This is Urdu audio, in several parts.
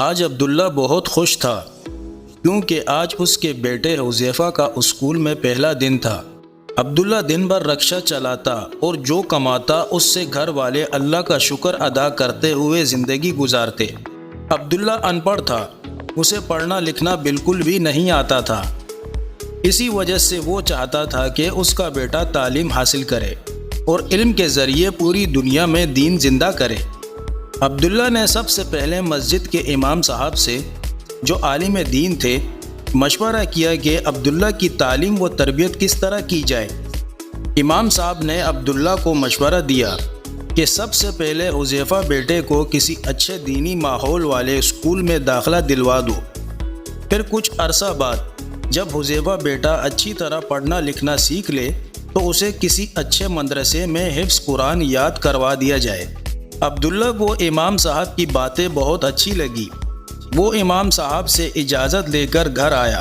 آج عبداللہ بہت خوش تھا کیونکہ آج اس کے بیٹے حذیفہ کا اسکول میں پہلا دن تھا۔ عبداللہ دن بھر رکشہ چلاتا اور جو کماتا اس سے گھر والے اللہ کا شکر ادا کرتے ہوئے زندگی گزارتے۔ عبداللہ ان پڑھ تھا، اسے پڑھنا لکھنا بالکل بھی نہیں آتا تھا۔ اسی وجہ سے وہ چاہتا تھا کہ اس کا بیٹا تعلیم حاصل کرے اور علم کے ذریعے پوری دنیا میں دین زندہ کرے۔ عبداللہ نے سب سے پہلے مسجد کے امام صاحب سے، جو عالم دین تھے، مشورہ کیا کہ عبداللہ کی تعلیم و تربیت کس طرح کی جائے۔ امام صاحب نے عبداللہ کو مشورہ دیا کہ سب سے پہلے حذیفہ بیٹے کو کسی اچھے دینی ماحول والے اسکول میں داخلہ دلوا دو۔ پھر کچھ عرصہ بعد جب حذیفہ بیٹا اچھی طرح پڑھنا لکھنا سیکھ لے تو اسے کسی اچھے مدرسے میں حفظ قرآن یاد کروا دیا جائے۔ عبداللہ کو امام صاحب کی باتیں بہت اچھی لگی۔ وہ امام صاحب سے اجازت لے کر گھر آیا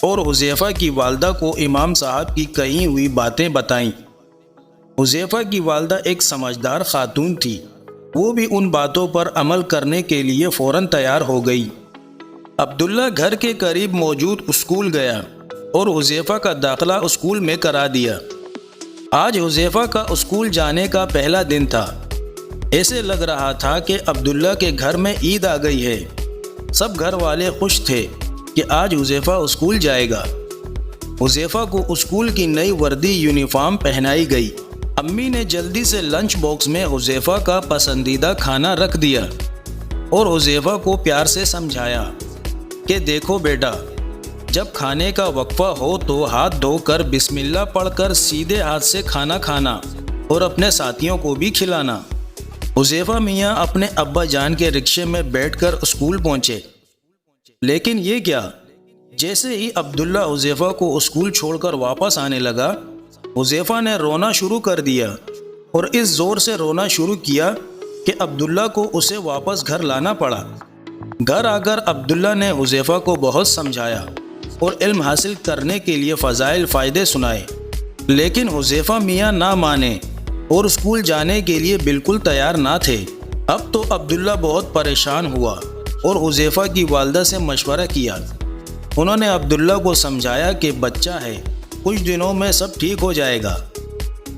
اور حذیفہ کی والدہ کو امام صاحب کی کہی ہوئی باتیں بتائیں۔ حذیفہ کی والدہ ایک سمجھدار خاتون تھی، وہ بھی ان باتوں پر عمل کرنے کے لیے فوراً تیار ہو گئی۔ عبداللہ گھر کے قریب موجود اسکول گیا اور حذیفہ کا داخلہ اسکول میں کرا دیا۔ آج حذیفہ کا اسکول جانے کا پہلا دن تھا۔ ایسے لگ رہا تھا کہ عبداللہ کے گھر میں عید آ گئی ہے۔ سب گھر والے خوش تھے کہ آج حذیفہ اسکول جائے گا۔ حذیفہ کو اسکول کی نئی وردی یونیفارم پہنائی گئی۔ امی نے جلدی سے لنچ باکس میں حذیفہ کا پسندیدہ کھانا رکھ دیا اور حذیفہ کو پیار سے سمجھایا کہ دیکھو بیٹا، جب کھانے کا وقفہ ہو تو ہاتھ دھو کر بسم اللہ پڑھ کر سیدھے ہاتھ سے کھانا کھانا اور اپنے ساتھیوں کو بھی کھلانا۔ حذیفہ میاں اپنے ابا جان کے رکشے میں بیٹھ کر اسکول پہنچے، لیکن یہ کیا، جیسے ہی عبداللہ حذیفہ کو اسکول چھوڑ کر واپس آنے لگا، حذیفہ نے رونا شروع کر دیا اور اس زور سے رونا شروع کیا کہ عبداللہ کو اسے واپس گھر لانا پڑا۔ گھر آ کر عبداللہ نے حذیفہ کو بہت سمجھایا اور علم حاصل کرنے کے لیے فضائل فائدے سنائے، لیکن حذیفہ میاں نہ مانے اور اسکول جانے کے لیے بالکل تیار نہ تھے۔ اب تو عبداللہ بہت پریشان ہوا اور حذیفہ کی والدہ سے مشورہ کیا۔ انہوں نے عبداللہ کو سمجھایا کہ بچہ ہے، کچھ دنوں میں سب ٹھیک ہو جائے گا،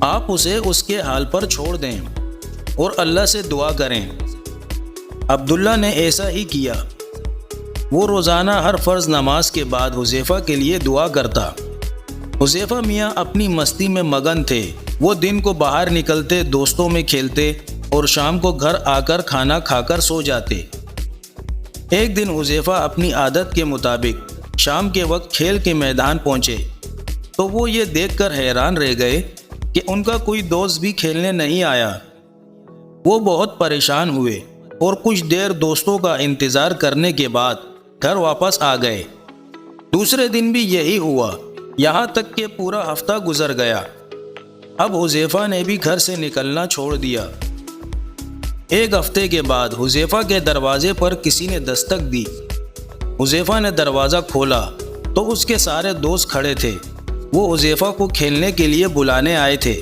آپ اسے اس کے حال پر چھوڑ دیں اور اللہ سے دعا کریں۔ عبداللہ نے ایسا ہی کیا۔ وہ روزانہ ہر فرض نماز کے بعد حذیفہ کے لیے دعا کرتا۔ حذیفہ میاں اپنی مستی میں مگن تھے۔ وہ دن کو باہر نکلتے، دوستوں میں کھیلتے اور شام کو گھر آ کر کھانا کھا کر سو جاتے۔ ایک دن حذیفہ اپنی عادت کے مطابق شام کے وقت کھیل کے میدان پہنچے تو وہ یہ دیکھ کر حیران رہ گئے کہ ان کا کوئی دوست بھی کھیلنے نہیں آیا۔ وہ بہت پریشان ہوئے اور کچھ دیر دوستوں کا انتظار کرنے کے بعد گھر واپس آ گئے۔ دوسرے دن بھی یہی ہوا، یہاں تک کہ پورا ہفتہ گزر گیا۔ اب حذیفہ نے بھی گھر سے نکلنا چھوڑ دیا۔ ایک ہفتے کے بعد حذیفہ کے دروازے پر کسی نے دستک دی۔ حذیفہ نے دروازہ کھولا تو اس کے سارے دوست کھڑے تھے۔ وہ حذیفہ کو کھیلنے کے لیے بلانے آئے تھے۔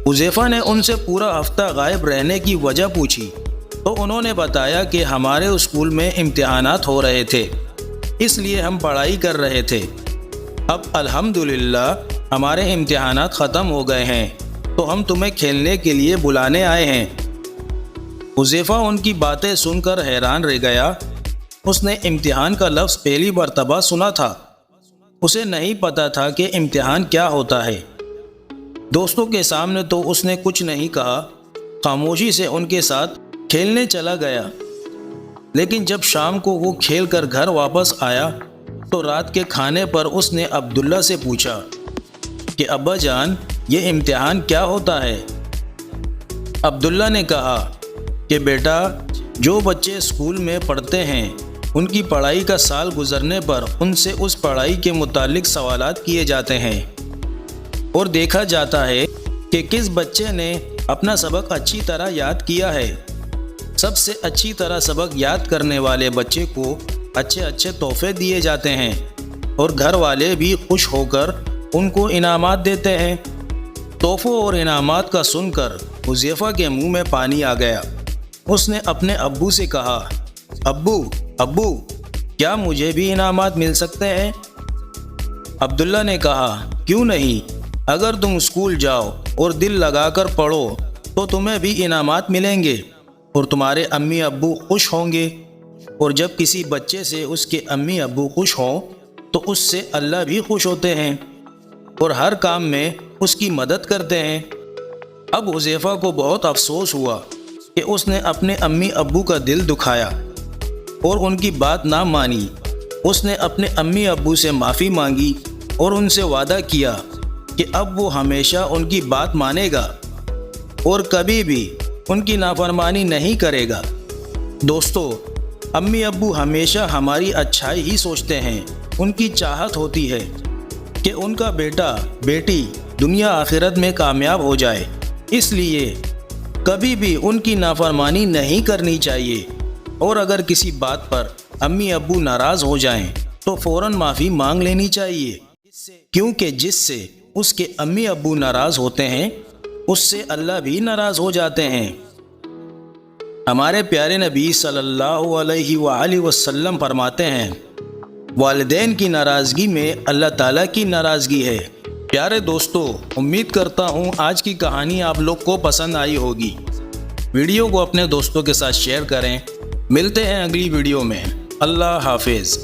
حذیفہ نے ان سے پورا ہفتہ غائب رہنے کی وجہ پوچھی تو انہوں نے بتایا کہ ہمارے اسکول میں امتحانات ہو رہے تھے، اس لیے ہم پڑھائی کر رہے تھے۔ اب الحمدللہ ہمارے امتحانات ختم ہو گئے ہیں تو ہم تمہیں کھیلنے کے لیے بلانے آئے ہیں۔ حذیفہ ان کی باتیں سن کر حیران رہ گیا۔ اس نے امتحان کا لفظ پہلی مرتبہ سنا تھا۔ اسے نہیں پتا تھا کہ امتحان کیا ہوتا ہے۔ دوستوں کے سامنے تو اس نے کچھ نہیں کہا، خاموشی سے ان کے ساتھ کھیلنے چلا گیا۔ لیکن جب شام کو وہ کھیل کر گھر واپس آیا تو رات کے کھانے پر اس نے عبداللہ سے پوچھا کہ ابا جان، یہ امتحان کیا ہوتا ہے؟ عبداللہ نے کہا کہ بیٹا، جو بچے اسکول میں پڑھتے ہیں ان کی پڑھائی کا سال گزرنے پر ان سے اس پڑھائی کے متعلق سوالات کیے جاتے ہیں اور دیکھا جاتا ہے کہ کس بچے نے اپنا سبق اچھی طرح یاد کیا ہے۔ سب سے اچھی طرح سبق یاد کرنے والے بچے کو اچھے اچھے تحفے دیے جاتے ہیں اور گھر والے بھی خوش ہو کر ان کو انعامات دیتے ہیں۔ تحفوں اور انعامات کا سن کر حذیفہ کے منہ میں پانی آ گیا۔ اس نے اپنے ابو سے کہا ابو ابو کیا مجھے بھی انعامات مل سکتے ہیں؟ عبداللہ نے کہا کیوں نہیں، اگر تم اسکول جاؤ اور دل لگا کر پڑھو تو تمہیں بھی انعامات ملیں گے اور تمہارے امی ابو خوش ہوں گے، اور جب کسی بچے سے اس کے امی ابو خوش ہوں تو اس سے اللہ بھی خوش ہوتے ہیں اور ہر کام میں اس کی مدد کرتے ہیں۔ اب حذیفہ کو بہت افسوس ہوا کہ اس نے اپنے امی ابو کا دل دکھایا اور ان کی بات نہ مانی۔ اس نے اپنے امی ابو سے معافی مانگی اور ان سے وعدہ کیا کہ اب وہ ہمیشہ ان کی بات مانے گا اور کبھی بھی ان کی نافرمانی نہیں کرے گا۔ دوستو، امی ابو ہمیشہ ہماری اچھائی ہی سوچتے ہیں۔ ان کی چاہت ہوتی ہے کہ ان کا بیٹا بیٹی دنیا آخرت میں کامیاب ہو جائے، اس لیے کبھی بھی ان کی نافرمانی نہیں کرنی چاہیے، اور اگر کسی بات پر امی ابو ناراض ہو جائیں تو فوراً معافی مانگ لینی چاہیے، کیونکہ جس سے اس کے امی ابو ناراض ہوتے ہیں اس سے اللہ بھی ناراض ہو جاتے ہیں۔ ہمارے پیارے نبی صلی اللہ علیہ وآلہ وسلم فرماتے ہیں، والدین کی ناراضگی میں اللہ تعالیٰ کی ناراضگی ہے۔ پیارے دوستو، امید کرتا ہوں آج کی کہانی آپ لوگ کو پسند آئی ہوگی۔ ویڈیو کو اپنے دوستوں کے ساتھ شیئر کریں۔ ملتے ہیں اگلی ویڈیو میں۔ اللہ حافظ۔